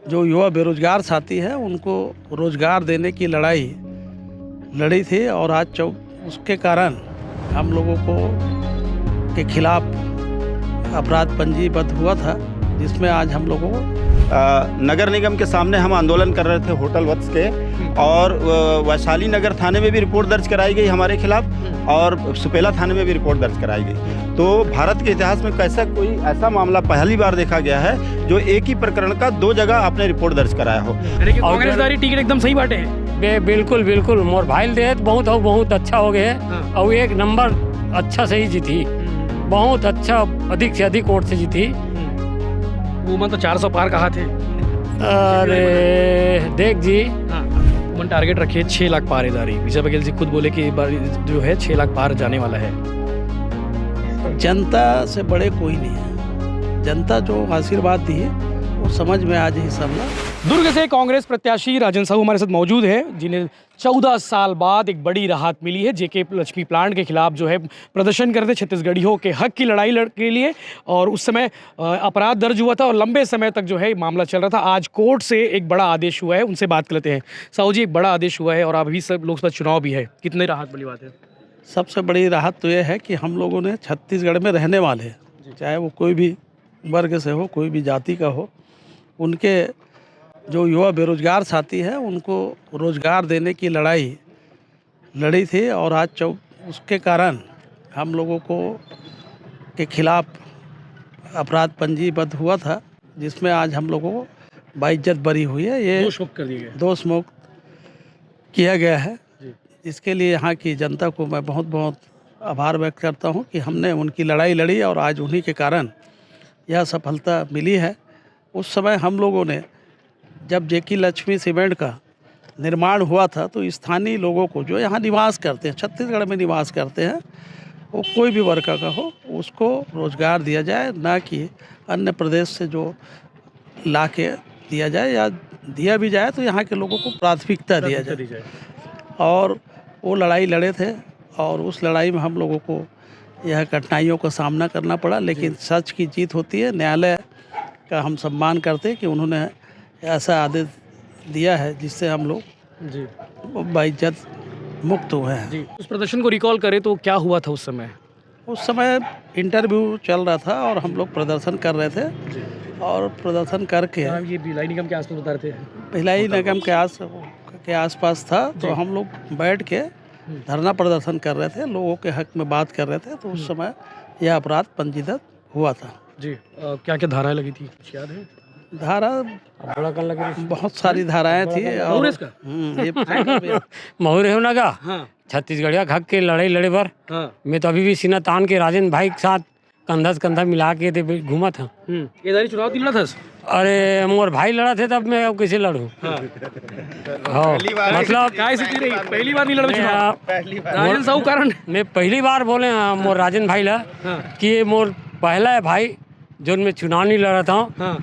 जो युवा बेरोजगार साथी है उनको रोजगार देने की लड़ाई लड़ी थी और आज उसके कारण हम लोगों को के खिलाफ अपराध पंजीबद्ध हुआ था, जिसमें आज हम लोगों को नगर निगम के सामने हम आंदोलन कर रहे थे होटल वत्स के, और वैशाली नगर थाने में भी रिपोर्ट दर्ज कराई गई हमारे खिलाफ और सुपेला थाने में भी रिपोर्ट दर्ज कराई गई। तो भारत के इतिहास में कैसा कोई ऐसा मामला पहली बार देखा गया है जो एक ही प्रकरण का दो जगह आपने रिपोर्ट दर्ज कराया हो। कांग्रेसदारी टिकट एकदम सही बाटे है। बिल्कुल बिल्कुल मोर भाई दे बहुत अच्छा हो गए और एक नंबर अच्छा से ही जीती, बहुत अच्छा, अधिक से अधिक वोट से जीती। वो तो 400 पार कहा थे। अरे देख जी, मन टारगेट रखे 6 लाख पारेदारी। विजय बघेल जी खुद बोले कि जो है 6 लाख पार जाने वाला है। जनता से बड़े कोई नहीं है। जनता जो आशीर्वाद दी है वो समझ में आज ही सब। दुर्ग से कांग्रेस प्रत्याशी राजन साहू हमारे साथ मौजूद है, जिन्हें 14 साल बाद एक बड़ी राहत मिली है। जेके लक्ष्मी प्लांट के खिलाफ जो है प्रदर्शन करते छत्तीसगढ़ियों के हक की लड़ाई के लिए, और उस समय अपराध दर्ज हुआ था और लंबे समय तक जो है मामला चल रहा था। आज कोर्ट से एक बड़ा आदेश हुआ है, उनसे बात करते हैं। साहू जी, एक बड़ा आदेश हुआ है और अभी सब लोकसभा चुनाव भी है, कितने राहत वाली बात है? सबसे बड़ी राहत तो यह है कि हम लोगों ने छत्तीसगढ़ में रहने वाले, चाहे वो कोई भी वर्ग से हो, कोई भी जाति का हो, उनके जो युवा बेरोजगार साथी है उनको रोजगार देने की लड़ाई लड़ी थी और आज उसके कारण हम लोगों को के खिलाफ अपराध पंजीबद्ध हुआ था, जिसमें आज हम लोगों को बाइज्जत बरी हुई है। ये दोष मुक्त कर दिए गए, दोष मुक्त किया गया है। इसके लिए यहाँ की जनता को मैं बहुत बहुत आभार व्यक्त करता हूँ कि हमने उनकी लड़ाई लड़ी और आज उन्हीं के कारण यह सफलता मिली है। उस समय हम लोगों ने जब जेके लक्ष्मी सीमेंट का निर्माण हुआ था तो स्थानीय लोगों को जो यहाँ निवास करते हैं, छत्तीसगढ़ में निवास करते हैं, वो कोई भी वर्ग का हो, उसको रोज़गार दिया जाए, ना कि अन्य प्रदेश से जो ला के दिया जाए, या दिया भी जाए तो यहाँ के लोगों को प्राथमिकता दिया जाए। और वो लड़ाई लड़े थे और उस लड़ाई में हम लोगों को यह कठिनाइयों का सामना करना पड़ा, लेकिन सच की जीत होती है। न्यायालय का हम सम्मान करते हैं कि उन्होंने ऐसा आदेश दिया है जिससे हम लोग जी बाइज्जत मुक्त हुए हैं। जी, उस प्रदर्शन को रिकॉल करें तो क्या हुआ था उस समय? उस समय इंटरव्यू चल रहा था और हम लोग प्रदर्शन कर रहे थे और प्रदर्शन करके ये भिलाई निगम के आसपास बता रहे थे। भिलाई निगम के आसपास था, तो हम लोग बैठ के धरना प्रदर्शन कर रहे थे, लोगों के हक में बात कर रहे थे। तो उस समय यह अपराध पंजीबद्ध हुआ था। जी, क्या क्या धाराएं लगी थी, कुछ याद है? धारा बहुत सारी धाराएं थी। और महुरे होना का हाँ। छत्तीसगढ़िया हक के लड़ाई लड़े पर हाँ। मैं तो अभी भी सीना तान के राजन भाई के साथ कंधा से कंधा मिला के घूमा था। ये चुनाव नहीं लड़ा था? अरे मोर भाई लड़ा थे तब मैं अब कैसे लड़ूं? मतलब पहली बार नहीं लड़ा चुनाव? राजन साहू कारण मैं पहली बार बोले मोर राजन भाई ला कि ये मोर पहला है भाई जो मैं चुनाव नहीं लड़ा था।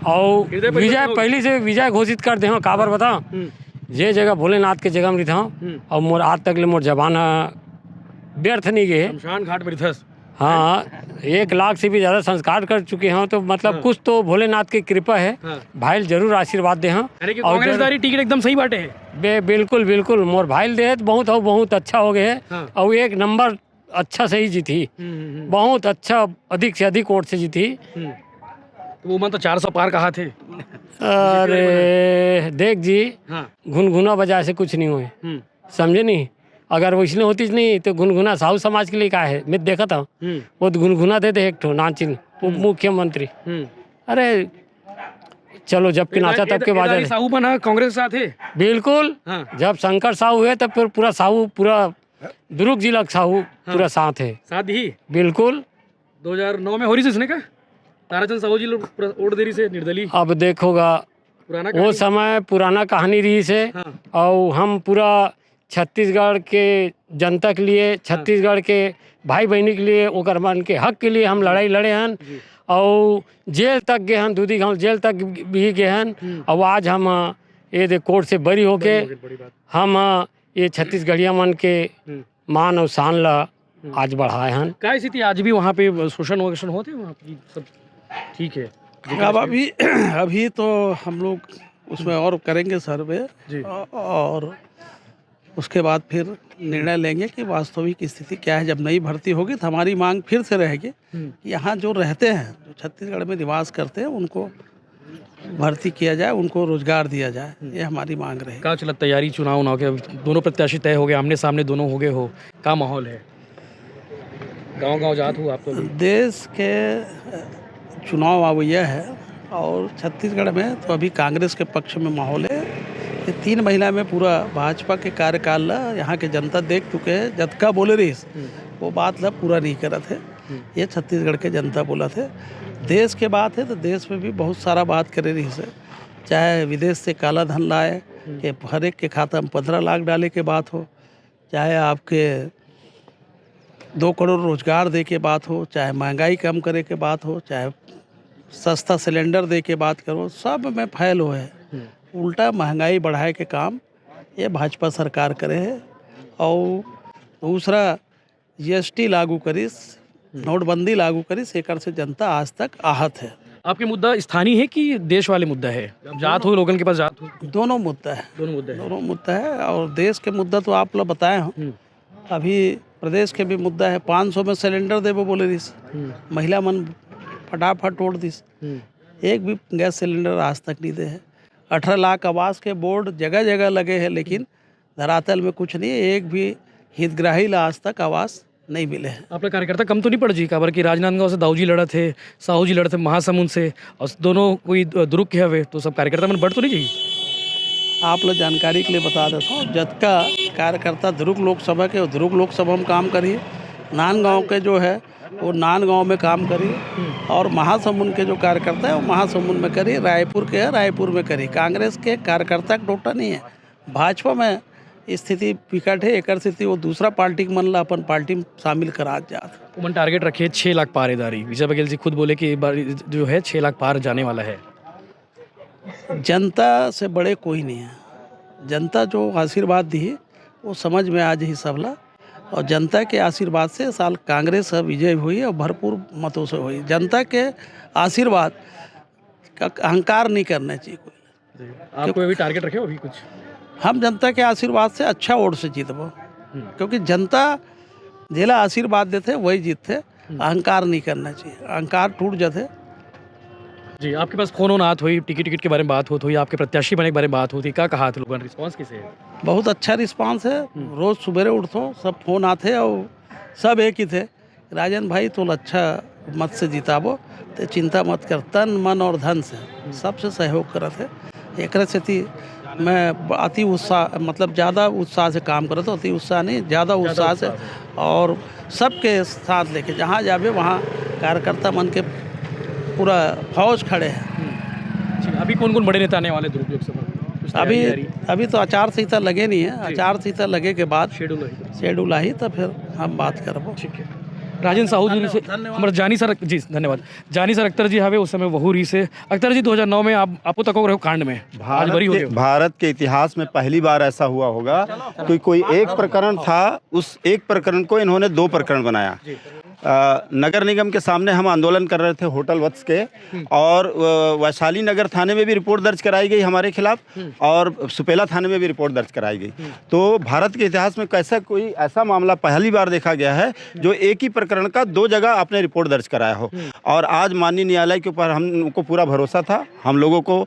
और विजय पहली से विजय घोषित कर दे काबर बता, ये जगह भोलेनाथ के जगह में था और मोर आज तक ले मोर जबाना व्यर्थ नहीं गए। शमशान घाट पर था। हाँ, 1 लाख से भी ज़्यादा संस्कार कर चुके हैं, तो मतलब कुछ तो भोलेनाथ की कृपा है। भाई जरूर आशीर्वाद दे। और कांग्रेसदारी टिकट एकदम सही बाटे है। बिल्कुल बिल्कुल मोर भाई दे बहुत अच्छा हो गए और एक नंबर अच्छा से ही जीती, बहुत अच्छा, अधिक से अधिक वोट से जीती। वो तो 400 पार कहा थे। अरे देख जी, गुनगुना बजा से कुछ नहीं हुए, समझे नहीं? अगर वैसने होती नहीं तो गुनगुना साहू समाज के लिए क्या है? मैं देखा था वो तो गुनगुना देते एक ठो नाचिन उप मुख्यमंत्री। अरे चलो, जब के नाचा तब के बाजा साहू बना कांग्रेस के साथ है। बिल्कुल। जब शंकर साहू हुए तब फिर पूरा साहू, पूरा दुर्ग जिला साहू पूरा साथ है, साथ ही। बिल्कुल 2009 में हो रही थी इसने का ताराचंद साहू जी वोट दे रही से निर्दलीय। अब देखोगा वो समय पुराना कहानी रही से। और हम पूरा छत्तीसगढ़ के जनता के लिए, छत्तीसगढ़ के भाई बहनी के लिए, ओकर मन के हक के लिए हम लड़ाई लड़े हैं और जेल तक गए हैं, दूधी गाँव जेल तक भी गए हैं। और आज हम ये कोर्ट से बरी होके हम ये छत्तीसगढ़िया मन के मान और शान ला आज बढ़ाए हैं। क्या स्थिति आज भी वहाँ पे शोषण होते वहाँ पे सब ठीक है? अब अभी तो हम लोग उसमें और करेंगे सर्वे जी। और उसके बाद फिर निर्णय लेंगे कि वास्तविक स्थिति क्या है। जब नई भर्ती होगी तो हमारी मांग फिर से रहेगी कि यहाँ जो रहते हैं, जो छत्तीसगढ़ में निवास करते हैं, उनको भर्ती किया जाए, उनको रोजगार दिया जाए। ये हमारी मांग रहेगी। का चलत तैयारी चुनाव उनाव के दोनों प्रत्याशी तय हो गए, आमने सामने दोनों हो गए हो, का माहौल है? गांव जात हो आप तो अभी? देश के चुनाव आवैया है और छत्तीसगढ़ में तो अभी कांग्रेस के पक्ष में माहौल है। ये 3 महीना में पूरा भाजपा के कार्यकाल ला यहाँ के जनता देख चुके हैं। जतका बोले रहीस वो बात ला पूरा नहीं करत है। ये छत्तीसगढ़ के जनता बोला थे। देश के बात है तो देश में भी बहुत सारा बात करे रही है। चाहे विदेश से काला धन लाए कि हर एक के खाता में 15 लाख डाले के बात हो, चाहे आपके 2 करोड़ रोजगार दे के बात हो, चाहे महंगाई कम करे के बात हो, चाहे सस्ता सिलेंडर दे के बात करो, सब में फैल हुए है। उल्टा महंगाई बढ़ाए के काम ये भाजपा सरकार करे है। और दूसरा GST लागू करिस, नोटबंदी लागू करिस, एकर से जनता आज तक आहत है। आपके मुद्दा स्थानीय है कि देश वाले मुद्दा है? जात हो, लोगों के पास जात हो? दोनों मुद्दा है, दोनों मुद्दे हैं। दोनों मुद्दा है। और देश के मुद्दा तो आप लोग बताए हो। अभी प्रदेश के भी मुद्दा है। 500 में सिलेंडर देबो बोले दिस, महिला मन फटाफट तोड़ दिस। एक भी गैस सिलेंडर आज तक नहीं दे है। 18 लाख आवास के बोर्ड जगह जगह लगे हैं, लेकिन धरातल में कुछ नहीं है। एक भी हितग्राही ला आज तक आवास नहीं मिले हैं। आपका कार्यकर्ता कम तो नहीं पड़ जी? काबर की राजनांदगांव से दाऊजी लड़त है, साहू जी लड़त है महासमुंद से, और दोनों कोई दुरुक के हवे, तो सब कार्यकर्ता मन बढ़ तो नहीं चाहिए? आप लोग जानकारी के लिए बता देता हूँ, जतका कार्यकर्ता दुर्ग लोकसभा के दुर्ग लोकसभा में काम करिए, नांदगांव के जो है वो नांदगांव में काम करिए, और महासमुंद के जो कार्यकर्ता है वो महासमुंद में करिए, रायपुर के है रायपुर में करिए। कांग्रेस के कार्यकर्ता का टोटा नहीं है। भाजपा में स्थिति विकट है। एक स्थिति वो दूसरा पार्टी के मन ला अपन पार्टी में शामिल करा जात। उमन टारगेट रखे 6 लाख पारेदारी। विजय बघेल जी खुद बोले कि इस बार जो है 6 लाख पार जाने वाला है। जनता से बड़े कोई नहीं है। जनता जो आशीर्वाद दी वो समझ में आज ही सबला, और जनता के आशीर्वाद से साल कांग्रेस विजय हुई और भरपूर मतों से हुई। जनता के आशीर्वाद का अहंकार नहीं करना चाहिए कोई। आपको अभी टारगेट रखे हो अभी कुछ? हम जनता के आशीर्वाद से अच्छा वोट से जीतबो, क्योंकि जनता जिला आशीर्वाद देते वही जीतते। अहंकार नहीं करना चाहिए, अहंकार टूट जाते। जी, आपके पास फोन आत हुई, टिकट के बारे में बात होती, आपके प्रत्याशी बने के बारे में बात होती, क्या कहा था लोगों ने? रिस्पांस कैसे है? बहुत अच्छा रिस्पांस है। रोज़ सुबह उठो सब फोन आते और सब एक ही थे, राजन भाई तो अच्छा मत से जिताबो, तो चिंता मत कर, तन मन और धन से सबसे सहयोग करत है। एक से मैं अति उत्साह, मतलब ज़्यादा उत्साह से काम करता हूँ। अति उत्साह नहीं, ज़्यादा उत्साह से, और सबके साथ लेके जहाँ जावे वहाँ कार्यकर्ता मन के पूरा फौज खड़े हैं। अभी कौन कौन बड़े नेता आने वाले दुर्ग लोकसभा? अभी तो आचार संहिता लगे नहीं है। आचार संहिता लगे के बाद शेड्यूल आई तो फिर हम बात करबो। ठीक है। राजन साहू जी से हमारे जानी सर जी, धन्यवाद। जानी सर अख्तर जी हवे उस समय वहू रही से। अख्तर जी 2009 में आपको तक रहे कांड में आज बरी हो गए। भारत के इतिहास में पहली बार ऐसा हुआ होगा कि कोई एक प्रकरण था, उस एक प्रकरण को इन्होंने 2 प्रकरण बनाया। नगर निगम के सामने हम आंदोलन कर रहे थे होटल वत्स के, और वैशाली नगर थाने में भी रिपोर्ट दर्ज कराई गई हमारे खिलाफ, और सुपेला थाने में भी रिपोर्ट दर्ज कराई गई। तो भारत के इतिहास में कैसा कोई ऐसा मामला पहली बार देखा गया है जो एक ही प्रकरण का 2 जगह आपने रिपोर्ट दर्ज कराया हो। और आज माननीय न्यायालय के ऊपर हमको पूरा भरोसा था। हम लोगों को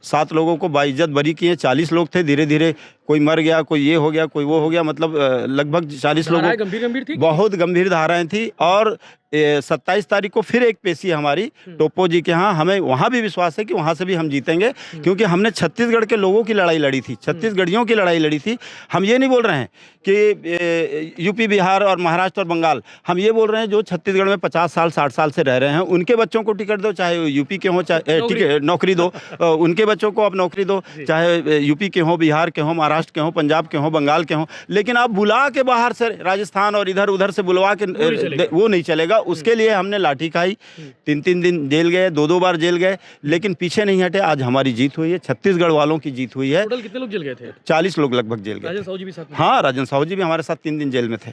7 लोगों को बाइज्जत बरी किए। 40 लोग थे, धीरे धीरे कोई मर गया, कोई ये हो गया, कोई वो हो गया, मतलब लगभग 40 लोगों, गंभीर थी, बहुत गंभीर धाराएं थी। और 27 तारीख को फिर एक पेशी हमारी टोपो जी के यहाँ। हमें वहाँ भी विश्वास है कि वहाँ से भी हम जीतेंगे, क्योंकि हमने छत्तीसगढ़ के लोगों की लड़ाई लड़ी थी, छत्तीसगढ़ियों की लड़ाई लड़ी थी। हम ये नहीं बोल रहे हैं कि यूपी, बिहार और महाराष्ट्र और बंगाल, हम ये बोल रहे हैं जो छत्तीसगढ़ में 50 साल 60 साल से रह रहे हैं उनके बच्चों को टिकट दो, चाहे यूपी के हों, चाहे नौकरी दो, उनके बच्चों को आप नौकरी दो, चाहे यूपी के हों, बिहार के हों, महाराष्ट्र के हों, पंजाब के हों, बंगाल के हों। लेकिन आप बुला के बाहर से राजस्थान और इधर उधर से बुलवा के वो नहीं चलेगा। होगा, उसके लिए हमने लाठी खाई, 3-3 दिन जेल गए, 2-2 बार जेल गए, लेकिन पीछे नहीं हटे। आज हमारी जीत हुई है, छत्तीसगढ़ वालों की जीत हुई है। टोटल कितने लोग जेल गए थे? 40 लोग लगभग जेल गए। राजन साहू जी भी साथ में? हाँ, राजन साहू जी भी हमारे साथ 3 दिन जेल में थे।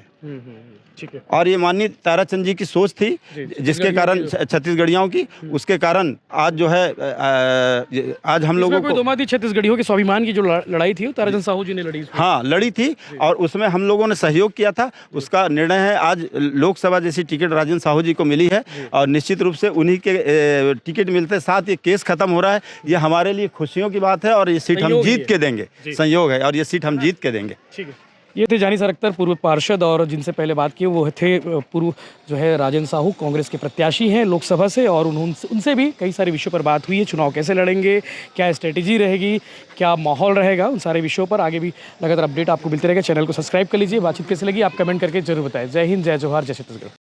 ठीक है। और ये माननीय ताराचंद जी की सोच थी, जिसके कारण छत्तीसगढ़ियों की, उसके कारण आज जो है आज हम लोगों कोई को दो मत ही छत्तीसगढ़ियों के स्वाभिमान की जो लड़ाई थी वो ताराचंद साहू जी ने लड़ी इसमें। हाँ लड़ी थी, और उसमें हम लोगों ने सहयोग किया था। उसका निर्णय है आज लोकसभा जैसी टिकट राजन साहू जी को मिली है, और निश्चित रूप से उन्हीं के टिकट मिलते साथ ये केस खत्म हो रहा है। ये हमारे लिए खुशियों की बात है, और ये सीट हम संयोग जीत ही के देंगे, संयोग है, और ये सीट हम जीत के देंगे। ठीक है। ये थे जानी सर अख्तर, पूर्व पार्षद, और जिनसे पहले बात की वो थे पूर्व जो है राजन साहू, कांग्रेस के प्रत्याशी हैं लोकसभा से, और उनसे भी कई सारे विषयों पर बात हुई है। चुनाव कैसे लड़ेंगे, क्या स्ट्रेटेजी रहेगी, क्या माहौल रहेगा, उन सारे विषयों पर आगे भी लगातार अपडेट आपको मिलते रहेगा। चैनल को सब्सक्राइब कर लीजिए। बातचीत कैसे लगी आप कमेंट करके जरूर बताएं। जय हिंद, जय जवाहर, जय छत्तीसगढ़।